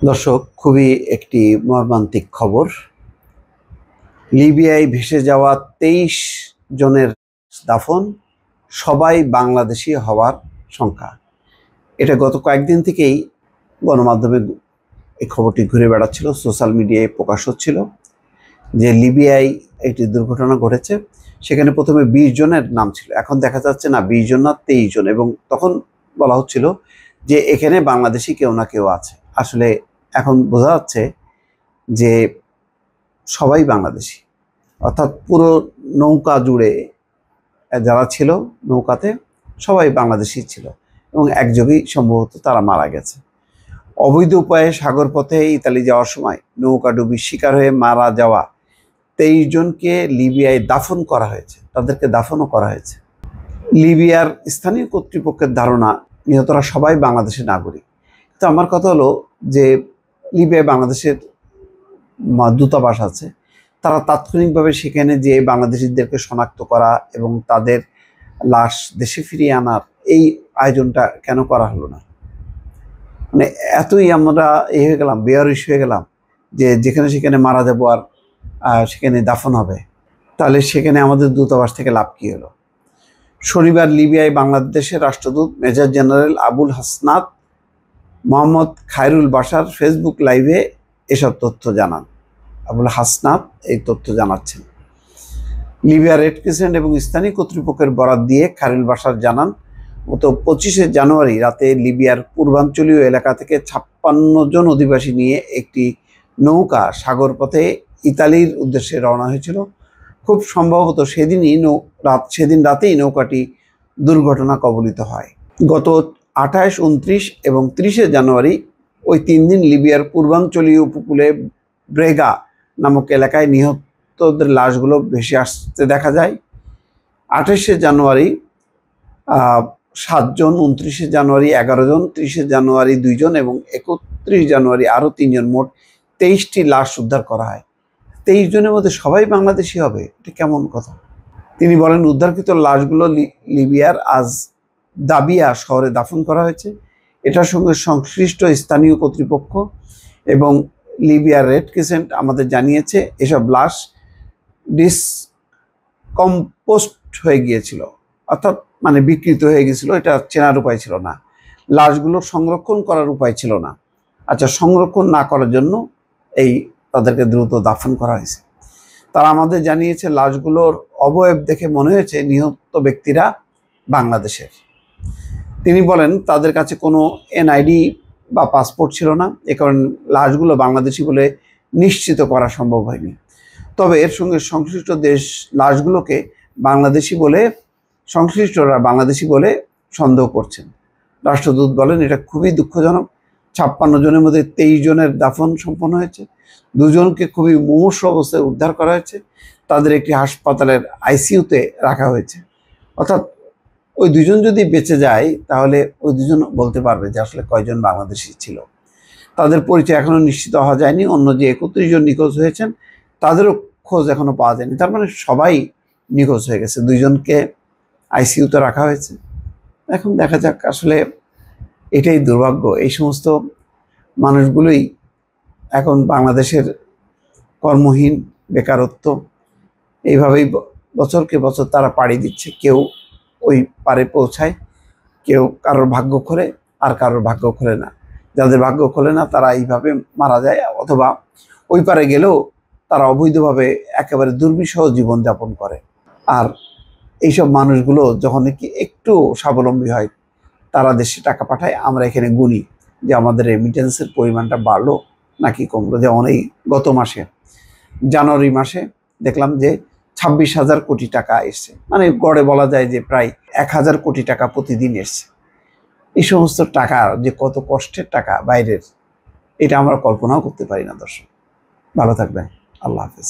দর্শক, খুবই একটি মর্মান্তিক খবর। লিবিয়ায় ভেসে যাওয়া 23 জনের দাফন, সবাই বাংলাদেশি হওয়ার শঙ্কা। এটা গত কয়েকদিন থেকেই গণমাধ্যমে এই খবরটি ঘুরে বেড়াচ্ছিল, সোশ্যাল মিডিয়ায় প্রকাশ হচ্ছিল যে লিবিয়ায় একটি দুর্ঘটনা ঘটেছে। সেখানে প্রথমে 20 জনের নাম ছিল, এখন দেখা যাচ্ছে না 20 জন না 23 জন, এবং তখন বলা হচ্ছিল যে এখানে বাংলাদেশি কেউ না কেউ আছে। আসলে এখন বোঝা যাচ্ছে যে সবাই বাংলাদেশি, অর্থাৎ পুরো নৌকা জুড়ে যারা ছিল নৌকাতে সবাই বাংলাদেশি ছিল, এবং একযোগেই সম্ভবত তারা মারা গেছে। অবৈধ উপায়ে সাগর পথে ইতালি যাওয়ার সময় নৌকা ডুবির শিকার হয়ে মারা যাওয়া 23 জনকে লিবিয়ায় দাফন করা হয়েছে, তাদেরকে দাফনও করা হয়েছে। লিবিয়ার স্থানীয় কর্তৃপক্ষের ধারণা নিহতরা সবাই বাংলাদেশের নাগরিক। তো আমার কথা হলো যে লিবিয়ায় বাংলাদেশের দূতাবাস আছে, তারা তাৎক্ষণিকভাবে সেখানে যে বাংলাদেশিদেরকে শনাক্ত করা এবং তাদের লাশ দেশে ফিরিয়ে আনার এই আয়োজনটা কেন করা হলো না? মানে এতই আমরা হয়ে গেলাম, বেয়ারিশ হয়ে গেলাম যে যেখানে সেখানে মারা যাবো আর সেখানে দাফন হবে। তাহলে সেখানে আমাদের দূতাবাস থেকে লাভ কী হলো? শনিবার লিবিয়ায় বাংলাদেশের রাষ্ট্রদূত major general Abul Hasnat Mohammad Khairul Bashar Facebook লাইভে এসব তথ্য জানান। আবুল হাসনাত এই তথ্য জানাচ্ছেন। লিবিয়া রেড ক্রিসেন্ট এবং স্থানীয় কর্তৃপক্ষের বরাত দিয়ে খায়রুল বাশার জানান, গত 25শে জানুয়ারি রাতে লিবিয়ার পূর্বাঞ্চলীয় এলাকা থেকে 56 জন অধিবাসী নিয়ে একটি নৌকা সাগর পথে ইতালির উদ্দেশ্যে রওনা হয়েছিল। খুব সম্ভবত সেদিন রাতেই নৌকাটি দুর্ঘটনা কবলিত হয়। গত 28, 29 এবং 30শে জানুয়ারি ওই 3 দিন লিবিয়ার পূর্বাঞ্চলীয় উপকূলে ব্রেগা নামক এলাকায় নিহতদের লাশগুলো ভেসে আসতে দেখা যায়। 28শে জানুয়ারি 7 জন, 29শে জানুয়ারি 11 জন, 30শে জানুয়ারি 2 জন এবং 31 জানুয়ারি আরও 3 জন, মোট 23টি লাশ উদ্ধার করা হয়। 23 জনের মধ্যে সবাই বাংলাদেশি হবে, এটা কেমন কথা? তিনি বলেন, উদ্ধারকৃত লাশগুলো লিবিয়ার দাবিয়া শহরে দাফন করা হয়েছে। এটার সঙ্গে সংশ্লিষ্ট স্থানীয় কর্তৃপক্ষ এবং লিবিয়ার রেড ক্রিসেন্ট আমাদের জানিয়েছে এসব লাশ ডিসকম্পোস্ট হয়ে গিয়েছিল, অর্থাৎ মানে বিকৃত হয়ে গেছিল। এটা চেনার উপায় ছিল না, লাশগুলো সংরক্ষণ করার উপায় ছিল না। আচ্ছা, সংরক্ষণ না করার জন্য তাদেরকে দ্রুত দাফন করা হয়েছে। তারা আমাদের জানিয়েছে লাশগুলোর অবয়ব দেখে মনে হয়েছে নিহত ব্যক্তিরা বাংলাদেশের। তিনি বলেন, তাদের কাছে কোনো এনআইডি বা পাসপোর্ট ছিল না, এ কারণে লাশগুলো বাংলাদেশি বলে নিশ্চিত করা সম্ভব হয়নি। তবে এর সঙ্গে সংশ্লিষ্ট দেশ লাশগুলোকে সংশ্লিষ্টরা বাংলাদেশি বলে সন্দেহ করছেন। রাষ্ট্রদূত বলেন, এটা খুবই দুঃখজনক। 56 জনের মধ্যে 23 জনের দাফন সম্পন্ন হয়েছে। 2 জনকে খুবই মুমূর্ষু অবস্থায় উদ্ধার করা হয়েছে, তাদের একটি হাসপাতালের আইসিইউতে রাখা হয়েছে। অর্থাৎ ওই 2 জন যদি বেঁচে যায় তাহলে ওই 2 জন বলতে পারবে যে আসলে কয়জন বাংলাদেশি ছিল। তাদের পরিচয় এখনও নিশ্চিত হওয়া যায়নি। অন্য যে 31 জন নিখোঁজ হয়েছেন তাদেরও খোঁজ এখনও পাওয়া যায়নি। তার মানে সবাই নিখোঁজ হয়ে গেছে। 2 জনকে আইসিইউতে রাখা হয়েছে। এখন দেখা যাক, আসলে এটাই দুর্ভাগ্য। এই সমস্ত মানুষগুলোই এখন বাংলাদেশের কর্মহীন, বেকারত্ব, এইভাবেই বছরকে বছর তারা পাড়ি দিচ্ছে। কেউ ওই পারে পৌঁছায়, কেউ কারোর ভাগ্য খোলে আর কারোর ভাগ্য খোলে না। যাদের ভাগ্য খোলে না তারা এইভাবে মারা যায়, অথবা ওই পারে গেলেও তারা অবৈধভাবে একেবারে দুর্বিষহ জীবনযাপন করে। আর এইসব মানুষগুলো যখন একটু স্বাবলম্বী হয় তারা দেশে টাকা পাঠায়। আমরা এখানে গুনি যে আমাদের রেমিটেন্সের পরিমাণটা বাড়লো নাকি কমলো। যেমন এই গত মাসে জানুয়ারি মাসে দেখলাম যে 26,000 কোটি টাকা এসছে, মানে গড়ে বলা যায় যে প্রায় 1,000 কোটি টাকা প্রতিদিন এসছে। এই সমস্ত টাকা যে কত কষ্টের টাকা বাইরের, এটা আমরা কল্পনাও করতে পারি না। দর্শক, ভালো থাকবেন। আল্লাহ হাফেজ।